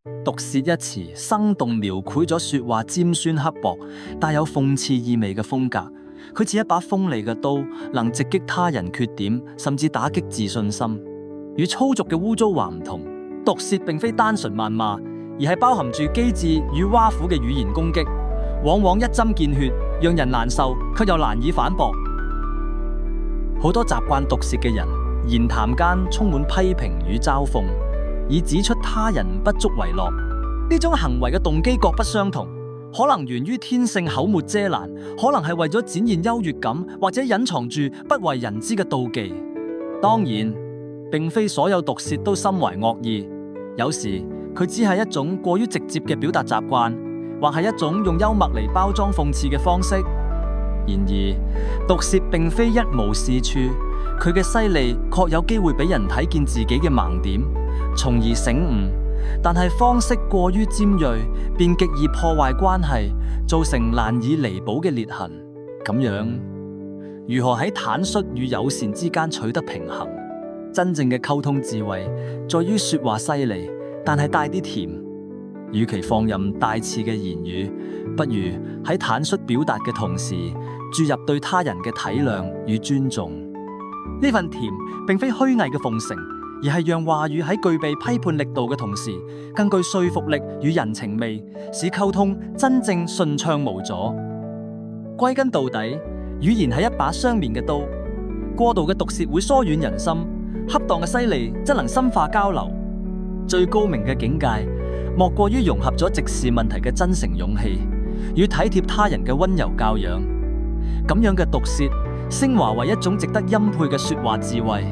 毒舌一詞生動描繪咗說話尖酸刻薄、帶有諷刺意味嘅風格。佢似一把鋒利嘅刀，能直擊他人缺點，甚至打擊自信心。與粗俗嘅污糟話唔同，毒舌並非單純謾罵，而係包含住機智與挖苦嘅語言攻擊，往往一針見血，讓人難受，卻又難以反駁。好多習慣毒舌嘅人，言談間充滿批評與嘲諷，以指出他人不足為樂。呢種行為嘅動機各不相同，可能源於天性口沒遮攔，可能係為咗展現優越感，或者隱藏住不為人知嘅妒忌。當然，並非所有毒舌都心懷惡意，有時佢只係一種過於直接嘅表達習慣，或係一種用幽默嚟包裝諷刺嘅方式。然而，毒舌並非一無是處，佢嘅犀利確有機會俾人睇見自己嘅盲點，從而醒悟。但係方式過於尖銳，便極易破壞關係，造成難以彌補嘅裂痕。咁樣，如何喺坦率與友善之間取得平衡？真正嘅溝通智慧，在於說話犀利，但係帶啲甜。與其放任帶刺嘅言語，不如喺坦率表達嘅同時，注入對他人嘅體諒與尊重。呢份甜並非虛偽嘅奉承，而係讓話語喺具備批判力度嘅同時，更具說服力與人情味，使溝通真正順暢無阻。歸根到底，語言係一把雙面嘅刀，過度嘅毒舌會疏遠人心，恰當嘅犀利則能深化交流。最高明嘅境界，莫過於融合咗直視問題嘅真誠勇氣，與體貼他人嘅溫柔教養。咁樣嘅毒舌，升華為一種值得欽佩嘅說話智慧。